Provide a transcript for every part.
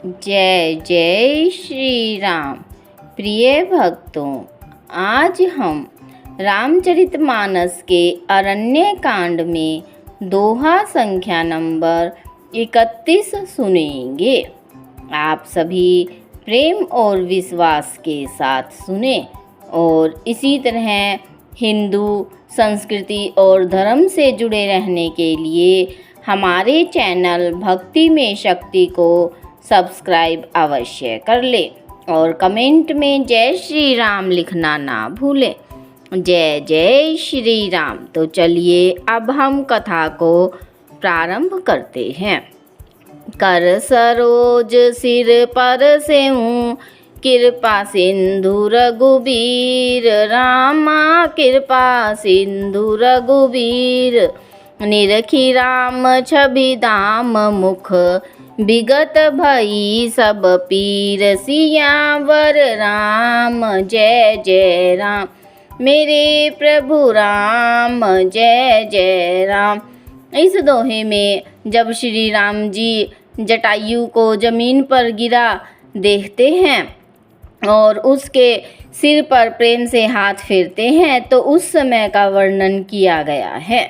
जय जय श्री राम। प्रिय भक्तों, आज हम रामचरितमानस के अरण्य कांड में दोहा संख्या नंबर 31 सुनेंगे। आप सभी प्रेम और विश्वास के साथ सुने और इसी तरह हिंदू संस्कृति और धर्म से जुड़े रहने के लिए हमारे चैनल भक्ति में शक्ति को सब्सक्राइब अवश्य कर ले और कमेंट में जय श्री राम लिखना ना भूलें। जय जय श्री राम। तो चलिए अब हम कथा को प्रारंभ करते हैं। कर सरोज सिर पर सेऊँ, कृपा सिंधु रघुबीर। रामा कृपा सिंधु रघुबीर। निरखी राम छवि दाम मुख, विगत भई सब पीर। सियावर राम जय जय राम, मेरे प्रभु राम जय जय राम। इस दोहे में जब श्री राम जी जटायु को जमीन पर गिरा देखते हैं और उसके सिर पर प्रेम से हाथ फेरते हैं तो उस समय का वर्णन किया गया है।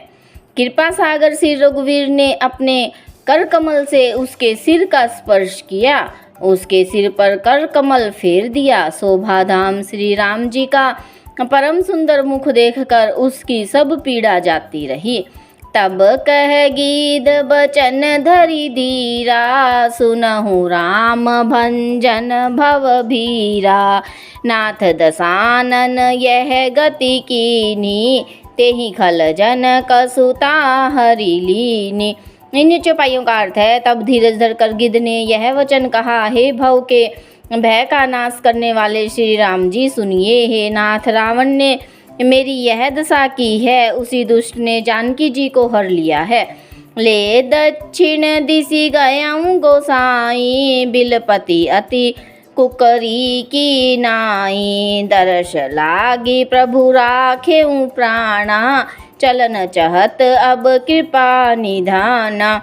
कृपा सागर श्री रघुवीर ने अपने कर कमल से उसके सिर का स्पर्श किया, उसके सिर पर कर कमल फेर दिया। शोभाधाम श्री राम जी का परम सुंदर मुख देखकर उसकी सब पीड़ा जाती रही। तब कह गीत बचन धरि धीरा, सुनहु राम भंजन भव भीरा। नाथ दसानन यह गति कीनी, तेहि खल जन कसुता हरि लीनी। इन चौपाइयों का अर्थ है, तब धीरज धरकर गिद्ध ने यह वचन कहा, हे भव के भय का नाश करने वाले श्री राम जी सुनिए। हे नाथ, रावण ने मेरी यह दशा की है, उसी दुष्ट ने जानकी जी को हर लिया है। ले दक्षिण दिशि गयऊँ गोसाई, बिलपति अति कुकरी की नाई। दर्श लागी प्रभु राखेऊँ प्राणा, चलन चहत अब कृपा निधाना।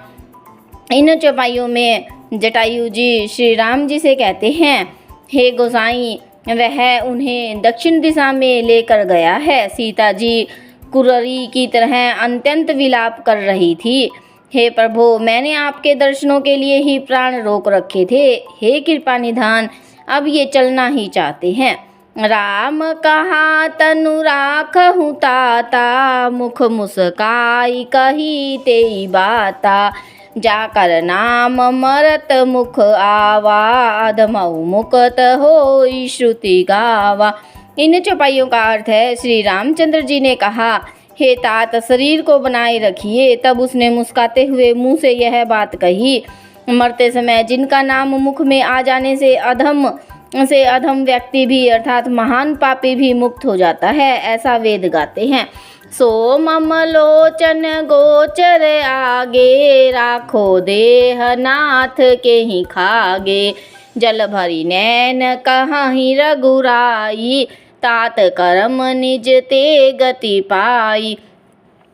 इन चौपाइयों में जटायु जी श्री राम जी से कहते हैं, हे गोसाई, वह उन्हें दक्षिण दिशा में लेकर गया है। सीता जी कुररी की तरह अत्यंत विलाप कर रही थी। हे प्रभु, मैंने आपके दर्शनों के लिए ही प्राण रोक रखे थे। हे कृपा निधान, अब ये चलना ही चाहते हैं। राम कहा तनु राखहु ताता, मुख मुस्काई कही तेई बाता। जाकर नाम मरत मुख आवा, अधमऊ मुकत होई श्रुति गावा। इन चौपाइयों का अर्थ है, श्री रामचंद्र जी ने कहा, हे तात, शरीर को बनाए रखिए। तब उसने मुस्काते हुए मुंह से यह बात कही। मरते समय जिनका नाम मुख में आ जाने से अधम व्यक्ति भी अर्थात महान पापी भी मुक्त हो जाता है, ऐसा वेद गाते हैं। सो मम लोचन गोचर आगे, राखो देह नाथ के ही खागे। जल भरी नैन कहीं रघुराई, तात कर्म निज ते गति पाई।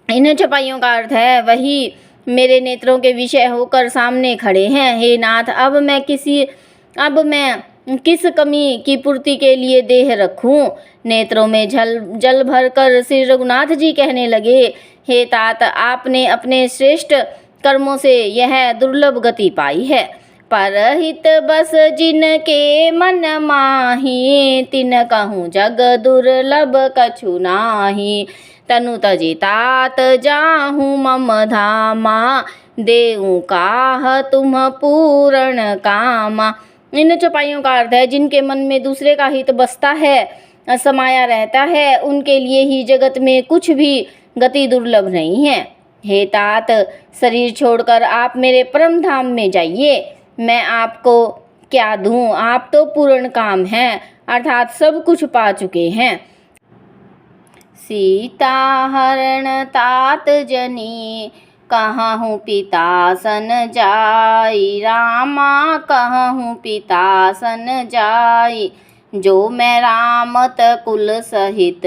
इन चौपाइयों का अर्थ है, वही मेरे नेत्रों के विषय होकर सामने खड़े हैं। हे नाथ, अब मैं किस कमी की पूर्ति के लिए देह रखूं। नेत्रों में जल भरकर श्री रघुनाथ जी कहने लगे, हे तात, आपने अपने श्रेष्ठ कर्मों से यह दुर्लभ गति पाई है। परहित बस जिनके मन माही, तिन कहूँ जग दुर्लभ कछु नाही। तनु तजि तात जाहूँ मम धामा, देऊँ काह तुम पूर्ण कामा। इन चौपाइयों का अर्थ है, जिनके मन में दूसरे का हित बसता है, समाया रहता है, उनके लिए ही जगत में कुछ भी गति दुर्लभ नहीं है। हे तात, शरीर छोड़कर आप मेरे परम धाम में जाइए। मैं आपको क्या दूं, आप तो पूर्ण काम हैं, अर्थात सब कुछ पा चुके हैं। सीता हरण तात जनी, कहूँ पिता सन जाई। रामा कहूँ पिता सन जाई, जो मैं रामत कुल सहित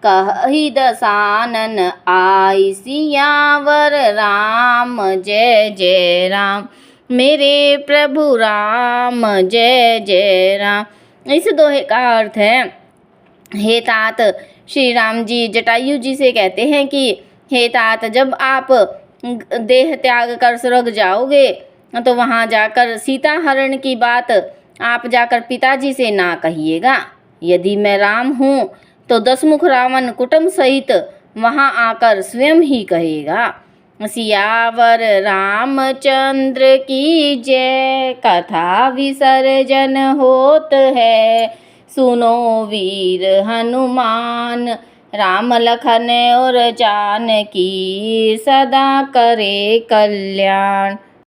कही दसानन आई। सियावर राम जय जय राम, मेरे प्रभु राम जय जय राम। इस दोहे का अर्थ है, हे तात, श्री राम जी जटायु जी से कहते हैं कि हे तात, जब आप देह त्याग कर स्वर्ग जाओगे तो वहाँ जाकर सीता हरण की बात आप जाकर पिताजी से ना कहिएगा। यदि मैं राम हूँ तो दशमुख रावण कुटुंब सहित वहाँ आकर स्वयं ही कहेगा। सियावर रामचंद्र की जय, कथा विसर्जन होत है। सुनो वीर हनुमान, राम लखन और जानकी सदा करे कल्याण।